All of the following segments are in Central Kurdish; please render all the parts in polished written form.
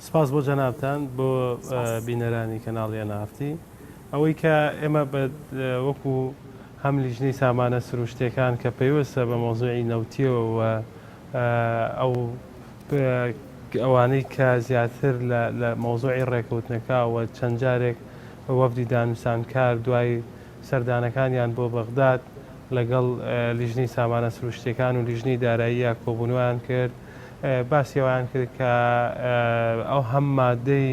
سپاس بۆ جەنابتان بۆ بینەرانی کەناڵی نافتی ئەوەی کە ئێمە وەکو هەم لیژنەی سامانە سروشتەکان کە پێویستە بە مۆزوعی نەوتیەوە ئەو ئەوانەی کە زیاتر لە مۆزوعی ڕێکەوتنەکەوە چەند جارێک وەفدی دانووسانکار دوای سەردانەکانیان بۆ بەغداد لەگەڵ لیژنەی سامانە سروشتەکان و لیژنەی داراییە کۆبوونیان کرد باسیەوەیان کرد کە ئەو هەم مادەی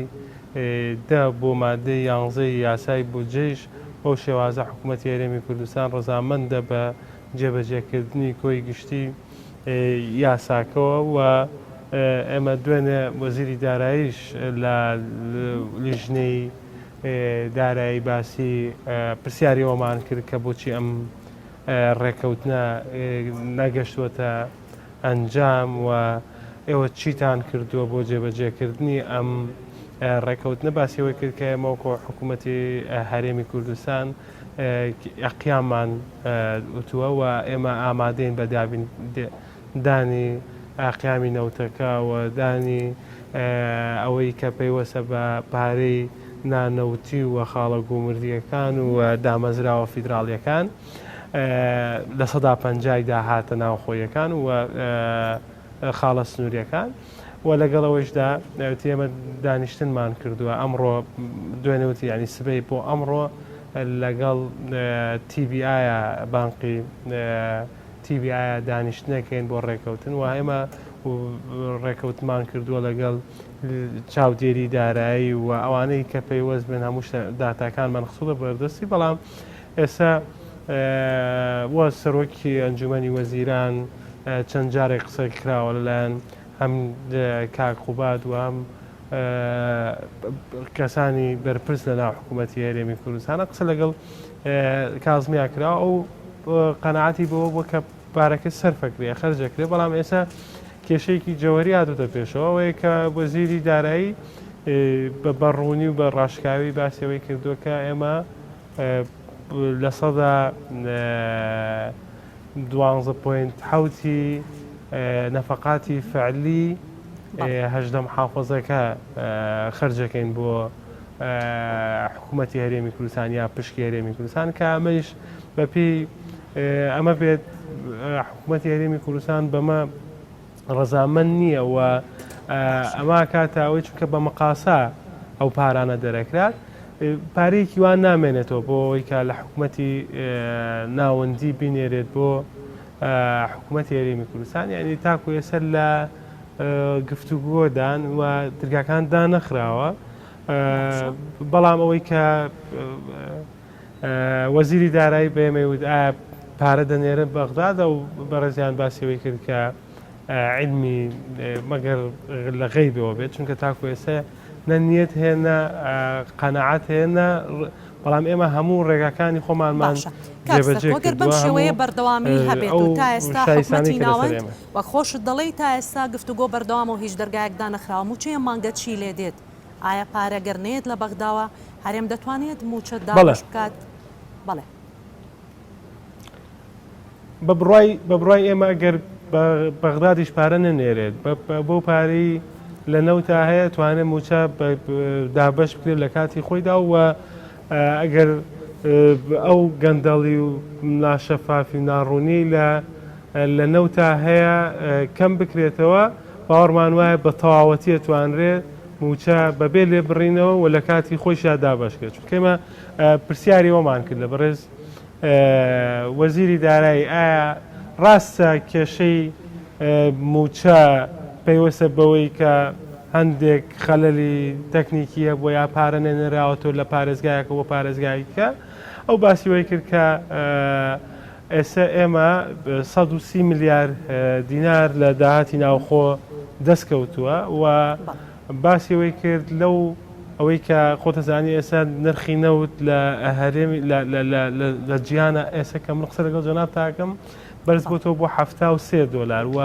بۆ مادەی 11 یاسای بودجەیش بەو شێوازە حکوومەتی هەرێمی کوردستان ڕەزامەندە بە جێبەجێکردنی کۆی گشتی یاساکەوە و ئێمە دوێنێ وەزیری داراییش لە لیژنەی دارایی باسی پرسیاریەوەمان کرد کە بۆچی ئەم ڕێکەوتنە نەگەشتووەتە ئەنجام و ئێوە چیتان کردووە بۆ جێبەجێکردنی ئەم ڕێکەوتنە باسیەوەی کرد کە ئێمەوەکۆ حکوومەتی هەرێمی کوردستان ئەقیامان وتووە و ئێمە ئامادەین بە دانی ئاقیامی نەوتەکە و دانی ئەوەی کە پێیوەسە بە پارەی نانەوتی و خاڵە گومردیەکان و دامەزراوە فیدراڵیەکان لە 150 داهاتە ناوخۆیەکان و خاڵە سنووریەکان و لەگەڵەوەشدا ئێمە دانیشتنمان کردووە ئەمڕۆ دوێنێوتی ینی سبەی بۆ ئەمڕۆ لەگەڵ TBI بانقی TBI دانیشتنەکەین بۆ ڕێکەوتن و ئێمە ڕێکەوتمان کردووە لەگەڵ چاودێری دارایی و ئەوانەی کە پێیوەست بن هەموو داتاکانمان خسوڵە بەردەستی بەڵام ئێستا وە سەرۆکی ئەنجومەنی وەزیران چەند جارێک قسە کراوە لەلایەن هەم کاکوبات و هەم کەسانی بەرپرس لە ناو حکوومەتی هەرێمی کوردستانە قسە لەگەڵ کازمیا کرا ئەو قەنەعەتی بەوە بووە کە پارەکە سەرفەکرێ خەرجەکرێ بەڵام ئێستا کێشەیەکی جەوەری هاتووتە پێشەوە ئەوەیە کە وەزیری دارایی بە بەڕوونی و بە ڕاشکاوی باسیەوەی کردووە کە ئێمە لە سەدا 12.7 نەفقاتی فعلی هەژدە محافەزەکە خەرجەکەین بۆ حکوومەتی هەرێمی کوردستان یا پشکی هەرێمی کوردستان کە ئەمەش بەپێی ئەمە بێت حکوومەتی هەرێمی کوردستان بەمە ڕەزامەند نییە و ئەمە کاتاوەی چونکە بە مەقاسا ئەو پارانە دەرەکرات پارەیەکی وان نامێنێتەوە بۆ ئەوەی کە لە حکوومەتی ناوەندی بینێرێت بۆ حکوومەتی هەرێمی کوردستان یعنی تاکو ێسەر لە گفتوگۆدان و دەرگاکان دانەخراوە بەڵام ئەوەی کە وەزیری دارایی بێمەوت ئایا پارە دەنێرە بەغدادە و بەڕێزیان باسیەوەی کرد کە علمی مەگەر لە غەیبەوە بێت چونکە تاکو ئێستا نەنیەت هێنە قەنەعەت هێنە بەڵام ئێمە هەموو ڕێگاکانی خۆمانمان وەگەر بەم شێوەیە بەردەوامی هەبێت و تا ئێستا حکوومەتی ناوەند وە خۆشت دەڵێی تا ئێستا گفتوگۆ بەردەوام و هیچ دەرگایەکدا نەخراوە موچەیە مانگە چی لێ دێت ئایا پارەگەرنێت لە بەغداوە هەرێم دەتوانێت موچە داش بکات بەڵێ بە بڕای ئێمە ئەگەر بەغدادیش پارە نەنێرێت بۆ پارەی لە نەوتا هەیە توانێت موچە دابش بکرێت لە کاتی خۆیدا و ئەگەر ئەو گەندەڵی و ناشەفافی ناڕوونی لە نەوتا هەیە کەم بکرێتەوە باوەڕمان وایە بە تەواوەتی توانرێت موچە بەبێ لێ بڕینەوە و لە کاتی خۆشیا دابشکرێت چونکە ئێمە پرسیاریەوەمان کرد لە بەڕێز وەزیری دارایی ئایا ڕاستە کێشەی موچە پێیوەسە بەوەی کە هەندێک خەلەلی تەکنیکیە بۆ یا پارە نێنراوەتەوە لە پارێزگایەکە بۆ پارێزگایکە ئەو باسیەوەی کرد کە ئێستا ئێمە 130 میلیارد دینار لە داهاتی ناوخۆ دەستکەوتووە و باسیەوەی کرد لەو ئەوەی کە خۆتەزانی ئێستا نرخی نەوت لە هەرێمی لە جیانە ئێستا کە من قسە لەگەڵ جەناب تاکەم بەرز بۆتەوە بۆ $73 و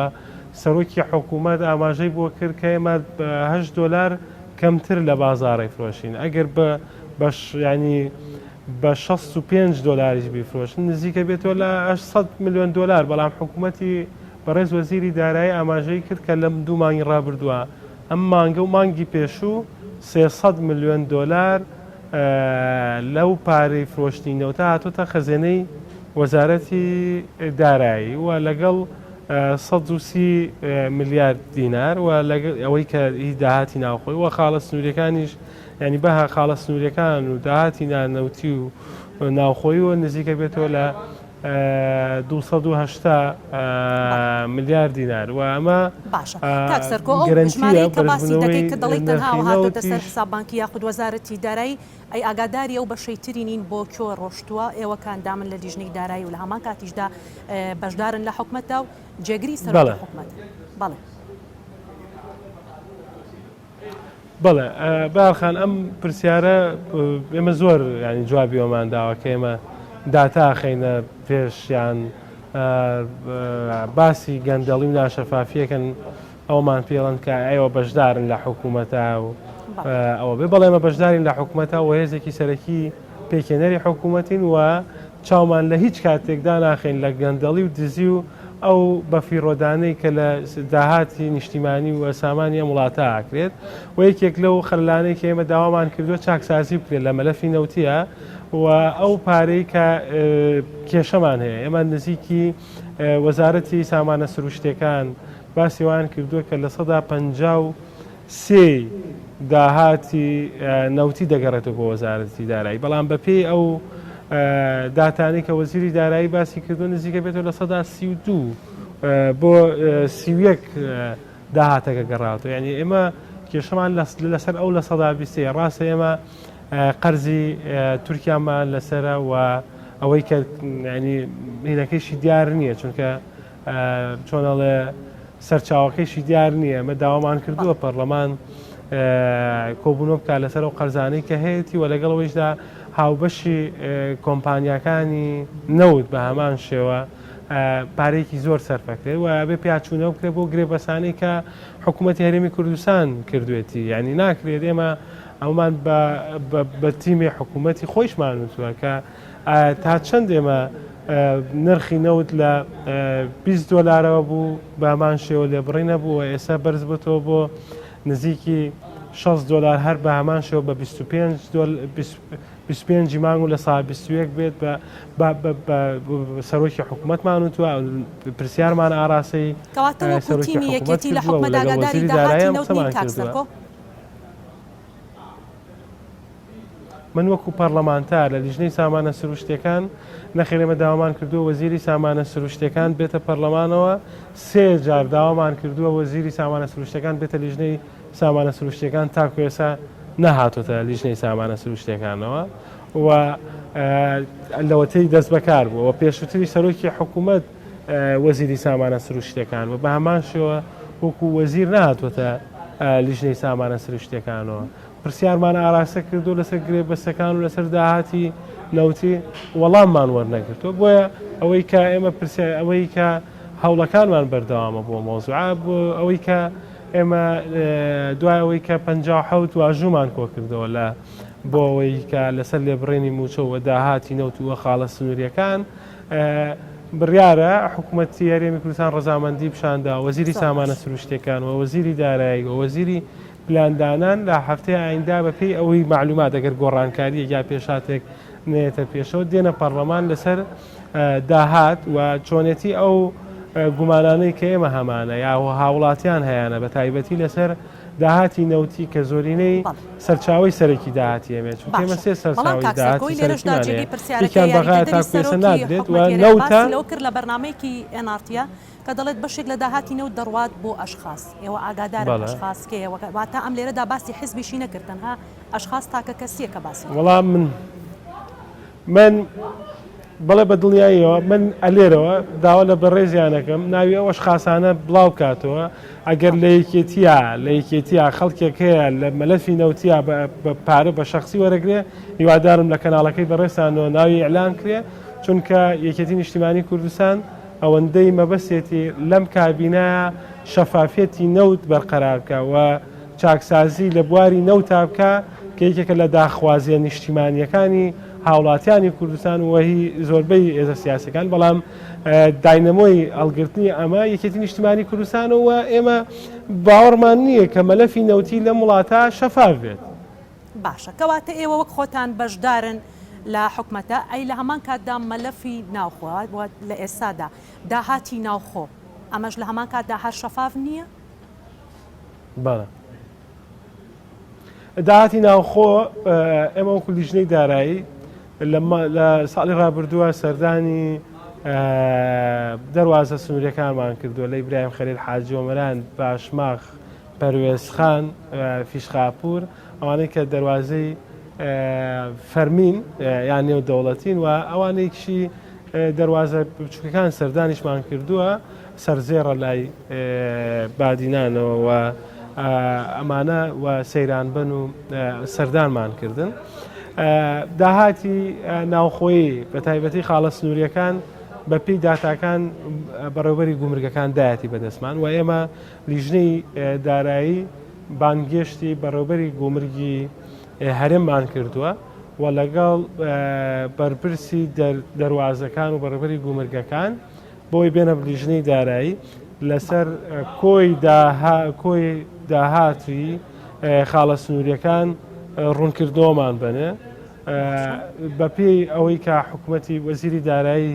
سەرۆکی حکوومەت ئاماژەی بۆ کرد کە ئێمە $8 کەمتر لە بازاڕی فرۆشین ئەگەر ینی بە $65 بیفرۆشن نزیکە بێتەوە لە $800 میلیۆن بەڵام حکوومەتی بەڕێز وەزیری دارایی ئاماژەی کرد کە لەم 2 مانگی ڕابردووە ئەم مانگە و مانگی پێشوو 300 ملیۆن دۆلار لەو پارەی فرۆشتنی نەوتە هاتوۆتە خەزێنەی وەزارەتی دارایی و لەگەڵ 130 ملیارد دینار و ئەوەی کە هی داهاتی ناوخۆی و خاڵە سنووریەکانیش ینی بەها خاڵە سنووریەکان و داهاتی نانەوتی و ناوخۆی و نزیکە بێتەوە لە 280 ملیارد دینار و ئەمە باشە تاکسەرکۆ ئەو ژمارەی کە باسی دەکەی کە دەڵی تەنها هاتوۆتە سەر حساببانکی یاخود وەزارەتی دارایی ئەی ئاگاداری ئەو بەشەی تری نین بۆ کۆ ڕۆشتووە ئێوە کاندامن لە لیژنەی دارایی و لە هەمان کاتیشدا بەشدارن لە حکومەتدا و جێگری سەر حکومەت بەڵێ بەڵێ باخان ئەم پرسیارە ئێمە زۆر ینی جوابی ئەومان داوە کە ئێمە داتا خەینە پێشیان باسی گەندەڵی و ناشەفافیەکەن ئەومان پێڵەن کە ئێوە بەشدارن لە حکوومەتە و ئەوە بێ بەڵێمە بەشدارین لە حکوومەتە و هێزێکی سەرەکی پێکێنەری حکوومەتین و چاومان لە هیچ کاتێکدا ناخین لە گەندەڵی و دزی و ئەو بەفیڕۆدانەی کە لە داهاتی نیشتیمانی و سامانی ئەم وڵاتە ئاکرێت و یەکێک لەو خەلانەی کە ئێمە داوامان کردووە چاکسازی بکرێت لە مەلەفی نەوتیە و ئەو پارەی کە کێشەمان هەیە ئێمە نزیکی وەزارەتی سامانە سروشتەکان باسیوان کردووە کە لە 153 داهاتی نەوتی دەگەڕێتەوە بۆ وەزارەتی دارایی بەڵام بەپێی ئەو داتانی کە وەزیری دارایی باسی کردو نزیکە بێتەوە لە 132 بۆ 31 داهاتەکە گەڕاوەوە یعنی ئێمە کێشەمان لەسەر ئەو لە 120 ڕاستە ئێمە قەرزی تورکیامان لەسرە و ئەوەی کە ینی هینەکەیشی دیار نییە چونکە چۆنەڵێ سەرچاوەکەیشی دیار نییە ئەمە داوامان کردووە پەرلەمان کۆبوونەوە بکات لەسەر ئەو قەرزانەی کە هەیەی و لەگەڵەوەیشدا هاوبەشی کۆمپانیەکانی نەوت بە هەمان شێوە پارێکی زۆر سەرفەکرێت و بێ پیاچوونەوە بکرێت بۆ گرێبەسانەی کە حکوومەتی هەرێمی کوردستان کردوێتی ینی ناکرێت ئێمە ئەومان بە تیمی حکوومەتی خۆیشمان وتووە کە تا چەند ئێمە نرخی نەوت لە 20 دۆلارەوە بوو بە هەمان شێوە لێبڕی نەبوو و ئێستا بەرز بێتەوە بۆ نزیکی 6 دۆلار هەر بە هەمان شێوە بە 25 مانگ و لە سا 21 بێت بە سەرۆکی حکوومەتمان وتووە پرسیارمان ئاراسی کەواتەوە تیمی یەکێتی لە حکومەتداگاداری داهاتی نەوتنی تاکسەرکۆ من وەکو پەرلەمانتار لە لیژنەی سامانە سروشتەکان نەخێرێمە داوامان کردووە وەزیری سامانە سروشتەکان بێتە پەرلەمانەوە 3 جار داوامان کردووە وەزیری سامانە سروشتەکان بێتە لیژنەی سامانە سروشتەکان تاکو ئێستا نەهاتۆتە لیژنەی سامانە سروشتەکانەوە و لەوەتەی دەست بەکار بووە پێشووتری سەرۆکی حکوومەت وەزیری سامانە سروشتەکان و بە هەمان شێوە وەکو وەزیر نهاتوۆتە لیژنەی سامانە سروشتەکانەوە پرسیارمان ئاراسە کردو لەسەر گرێبەستەکان و لەسەر داهاتی نەوتی وەڵاممان وەرنەگرتووە بۆیە ئەوەی کە ئێمە ئەوەی کە هەوڵەکانمان بەردەوامە بۆ مۆزوعە بۆ ئەوەی کە ئێمە دوای ئەوەی کە 57 واژوومان کۆ کردەوە لە بۆ ئەوەی کە لەسەر لێبڕێنی موچەوە داهاتی نەوت و خاڵە سنووریەکان بڕیارە حکوومەتی هەرێمی کوردستان ڕەزامەندی پیشاندا وەزیری سامانە سروشتەکان و وەزیری دارایی و وەزیری پلاندانان لە هەفتەی ئایندا بەپێی ئەوەی معلومات ئەگەر گۆڕانکاری یا پێشاتێک نێتە پێشەوە دێنە پەرلەمان لەسەر داهات و چۆنێتی ئەو گومانانەی کە ئێمە هەمانە یا هاوڵاتیان هەیەە بە تایبەتی لەسەر داهاتی نەوتی کە زۆرینەی سەرچاوی سەرەکی داهاتی ئەمێ چون ئێمە سێ سەرچاوی داهاتیان بەغا تا پێسە نادرێت و نەوتە کرد لە بەرنامەیەکی NRTە کە دەڵێت بەشێک لە داهاتی نەوت دەڕوات بۆ ئەشخاص ئێوە ئاگادارە ئەشخاص کێوە واتە ئەم لێرەدا باسی حزبیشی نەکردنها ئەشخاص تاکە کەسیە کە باسی وەڵام من بەڵێ بە دڵنیاییەوە من ئەلێرەوە داوا لە بەڕێزیانەکەم ناوی ئەو ئەشخاصانە بڵاو کاتەوە ئەگەر لە یەکێتیە خەڵکێک هەیە لە مەلەفی نەوتیا بە پارە بە شخصی وەرەگرێ هیوادارم لە کەناڵەکەی بەڕێستانەوە ناوی ئەعلان کرێ چونکە یەکێتی نیشتیمانی کوردستان ئەوەندەی مەبەستێتی لەم کابینە شەفافێتی نەوت بەرقەرار بکە و چاکسازی لە بواری نەوتا بکە کە یەکێکە لە داخوازیە نیشتیمانیەکانی هاوڵاتیانی کوردستان وهی زۆربەی ئێزە سیاسەکان بەڵام داینەمۆی هەڵگرتنی ئەمە یەکێتی نیشتیمانی کوردستانەوە ئێمە باوەڕمان نییە کە مەلەفی نەوتی لە وڵاتە شەفاف بێت. باشە کەواتە ئێوە وەک خۆتان بەشدارن لە حکومەتە ئەی لە هەمان کاتدا مەلەفی ناوخۆ لە ئێستادا داهاتی ناوخۆ ئەمەش لە هەمان کاتدا هەر شەفاف نییە؟ بەڵێ داهاتی ناوخۆ ئێمە وەکو لیژنەی دارایی لە ساڵی ڕابردووە سەردانی دەواازە سنووریەکانمان کردووە لە ئیبراهیم خەلیل حاجی ئۆمەران باشماخ پەروێزخان فیشخاپور ئەوانەی کە دەواازەی فەرمین یان نێودەوڵەتین و ئەوانەیەکشی دەواازە بچووکەکان سەردانیشمان کردووە سەرزێڕە لای بادینانەوە و ئەمانە و سەیرانبن و سەردانمان کردن. داهاتی ناوخۆیی بە تایبەتی خاڵە سنووریەکان بە پێی داتاکان بەڕێوەبەری گومرگەکان دایەتی بەدەستمان و ئێمە لیژنەی دارایی بانگێشتی بەڕێوەبەری گومرگی هەرێممان کردووە و لەگەڵ بەرپرسی دەواازەکان و بەڕێوەبەری گومرگەکان بۆی بێنە لیژنەی دارایی لەسەر کۆی داهاتی خاڵە سنووریەکان ڕوونکردنەوەمان بنێ بە پێی ئەوەی کە حکوومەتی وەزیری دارایی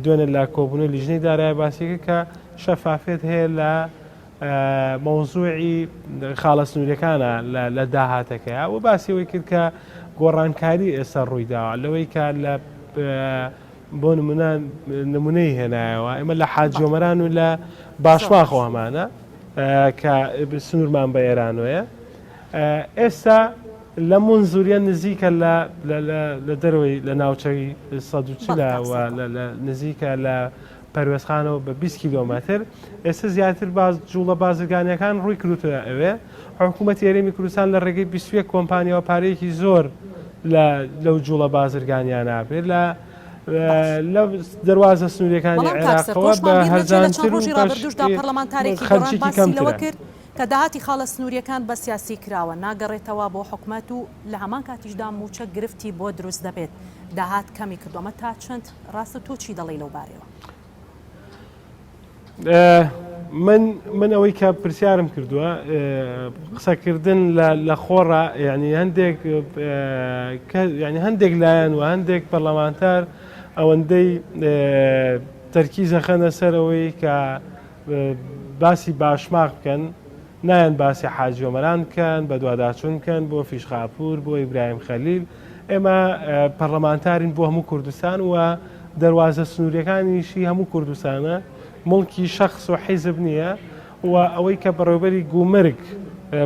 دوێنێ لا کۆبوونە لیژنەی دارایی باسیەکە کە شەفافێت هەیە لە مەوزوعی خاڵە سنووریەکانە لە داهاتەکەیە و باسیەوەی کرد کە گۆڕانکاری ئێستا ڕوویداوە لەوەی کە لە بۆ نمونەی هێنایەوە ئێمە لە حاجۆمەران و لە باشماخۆ هەمانە کە سنوورمان بە ئێرانوەیە ئێستا لە منزوریە نزیکە لە دەروی لە ناوچەی ١40 نزیکە لە پەروێزخانەوە بە 20 کیلۆمەتر ئێستا زیاتر جوڵە بازرگانیەکان ڕووی کروتە ئەوێ حکوومەتی هەرێمی کوردستان لە ڕێگەی 21 کۆمپانیەوە پارەیەکی زۆر لەو جوڵە بازرگانیان نابێت لە دەواازە سنووریەکانی عێراقەوە بە هەرزانتر و خەرجێکی کەمترە کرد کە داهاتی خاڵە سنووریەکان بە سیاسی کراوە ناگەڕێتەوە بۆ حکومەت و لە هەمان کاتیشدا موچە گرفتی بۆ دروست دەبێت داهات کەمی کردومە تا چەند ڕاستە تۆ چی دەڵی لەو بارەوە؟ من ئەوەی کە پرسیارم کردووە قسەکردن لە خۆڕە ینی هەندێک لایەن و هەندێک پەرلەمانتار ئەوەندەی تەرکیزە خەنە سەرەوەی کە باسی باشماق بکەن نایەن باسی حاجۆمەران بکەن بە دوواداچوون بکەن بۆ فیشخاپور بۆ ئیبراهیم خەلیل ئێمە پەرلەمانتارین بۆ هەموو کوردستان و دەواازە سنووریەکانیشی هەموو کوردستانە مڵکی شەخص و حیزب نییە و ئەوەی کە بەڕێوەبەری گومرگ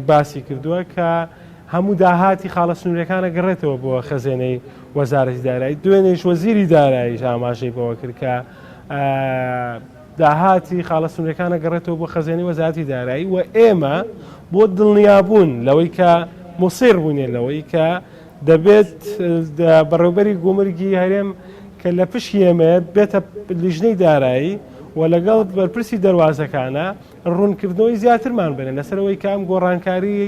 باسی کردووە کە هەموو داهاتی خاڵە سنووریەکانە گەڕێتەوە بۆ خەزێنەی وەزارەتی دارایی دوێنێش وەزیری داراییش ئاماژەی بەوە کرد کە داهاتی خاڵە سنووریەکانە گەڕێتەوە بۆ خەزێنەی وەزارەتی دارایی و ئێمە بۆ دڵنیابوون لەوەی کە موسیر بوونێ لەوەی کە دەبێت بەڕێوەبەری گومرگی هەرێم کە لە پشتی ئێمە بێتە لیژنەی دارایی و لەگەڵ بەرپرسی دەواازەکانە ڕوونکردنەوەی زیاترمان بنێن لەسەرەوەی کام گۆڕانکاری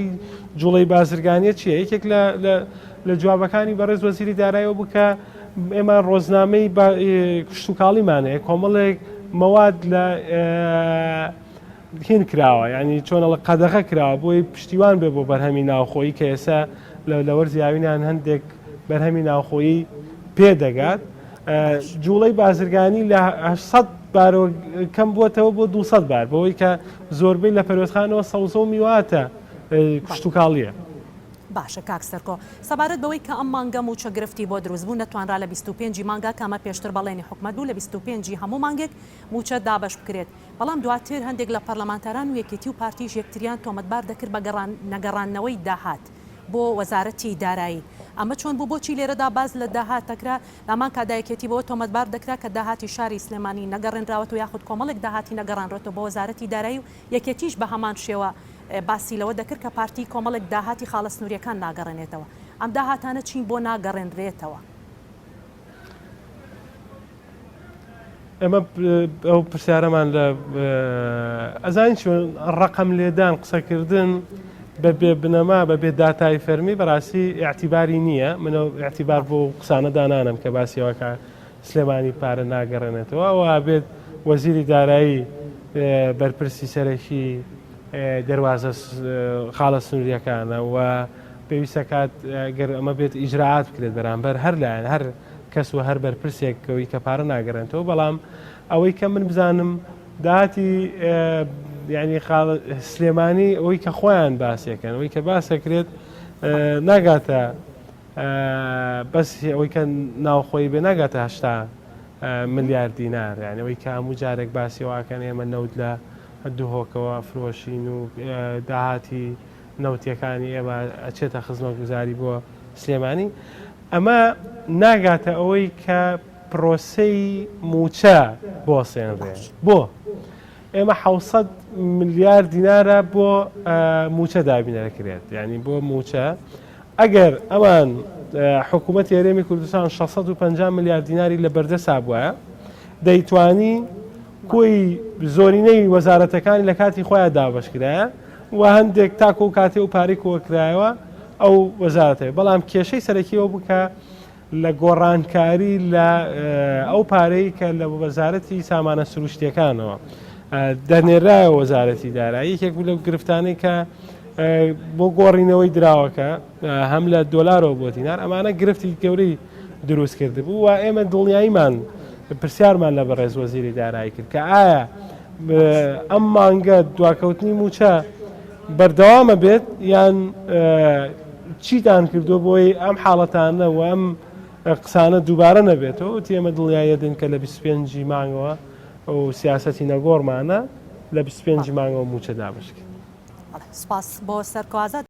جوڵەی بازرگانیە چییە یەکێک لە جوابەکانی بەڕێز وەزیری داراییەوە بکە ئێمە ڕۆژنامەی کشتتوکاڵیمانەیە کۆمەڵێک مەواد لە هین کراوە ینی چۆنە لە قەدەغە کراوە بۆی پشتیوان بێ بۆ بەرهەمی ناوخۆیی کە ئێستا لە وەرزیاوینیان هەندێک بەرهەمی ناوخۆیی پێدەگات جوڵەی بازرگانی لە 800 بارەوە کەم بووەتەوە بۆ 200 بار بەوەی کە زۆربەی لە پەروێزخانەوە سەوزە میواتە کشتتوکاڵیە. باشە کاکسەرکۆ سەبارەت بەوەی کە ئەم مانگە موچە گرفتی بۆ دروستبوو نەتوانرا لە 25 مانگا کامە پێشتر بەڵێنی حکومەت بوو لە 25 هەموو مانگێک موچە دابش بکرێت بەڵام دواتر هەندێک لە پەرلەمانتاران و یەکێتی و پارتیش یەکتریان تۆمەتبار دەکرد بە نەگەڕانەوەی داهات بۆ وەزارەتی دارایی ئەمە چۆن بوو بۆچی لێرەدا باز لە داهات دەکرا لامان کادایەکێتی بۆ تۆمەتبار دەکرا کە داهاتی شاری سلێمانی نەگەڕێنراوەت و یاخود کۆمەڵێک داهاتی نەگەڕانڕێتەوە بۆ وەزارەتی دارایی و یەکێتیش بە هەمان شێوە باسی لەوە دەکرد کە پارتی کۆمەڵێک داهاتی خاڵە سنووریەکان ناگەڕێنێتەوە ئەم داهاتانە چین بۆ ناگەڕێنرێتەوە؟ ئەمە ئەو پرسیارەمان لە ئەزانین ڕقم لێدان قسەکردن بەبێ بنەما بەبێ داتای فەرمی بەڕاستی ئاعتیباری نییە منە ئاعتیبار بۆ قسانە دانانم کە باسیەوەکە سلێمانی پارە ناگەڕێنێتەوە و بێت وەزیری دارایی بەرپرسی سەرەکی دەواازە خاڵە سنووریەکانە و پێویستە کات گەر ئەمە بێت ئیجرعات بکرێت بەرامبەر هەر لایەن هەر کەس و هەر بەرپرسێکەوەی کە پارە ناگەڕێنەوە بەڵام ئەوەی کە من بزانم داهاتی یعنی سلێمانی ئەوەی کە خۆیان باسیەکەن ئەوەی کە باسەکرێت ناگاتە بەس ئەوەی کە ناوخۆی بێ ناگاتە 8 ملیارد دینار یعنی ئەوەی کە هەموو جارێک باسیەوەکەن ئێمە نەوت لە دوهۆکەوە فرۆشین و داهاتی نەوتیەکانی ئێمە ئەچێتە خزمەت گوزاری بۆ سلێمانی ئەمە ناگاتە ئەوەی کە پرۆسەی موچە بۆسێنڕێ بۆ ئێمە 600 ملیارد دینارە بۆ موچە دابینەرەکرێت یعنی بۆ موچە ئەگەر ئەمان حکوومەت هێرێمی کوردستان 650 ملیارد دیناری لە بەردەسا بووە دەیتوانی کۆی زۆرینەی وەزارەتەکانی لە کاتی خۆیان دابەشکرایە و هەندێک تاکۆ و کاتێ و پارێک کۆکرایەوە ئەو وەزارەتەوە بەڵام کێشەی سەرەکیەوە بکە لە گۆڕانکاری لە ئەو پارەی کە لە وەزارەتی سامانە سروشتیەکانەوە دەنێرایە وەزارەتی دارایی یەکێک لەو گرفتانەی کە بۆ گۆڕینەوەی دراوەکە هەم لە دۆلارەوە بۆ دینار ئەمانە گرفتی گەورەی دروست کرد بوو و ئێمە دڵنیاییمان پرسیارمان لە بەڕێز وەزیری دارایی کرد کە ئایا ئەم مانگە دواکەوتنی موچە بەردەوامە بێت یان چیتان کردو بۆی ئەم حاڵەتانە و ئەم قسانە دووبارە نەبێتەوە تێمە دڵنیایە دن کە لە 25 مانگەوە ئەو سیاسەتی نەگۆڕمانە لە 25 مانگەوە موچە دابشکە. سپاس بۆ سەرکوازات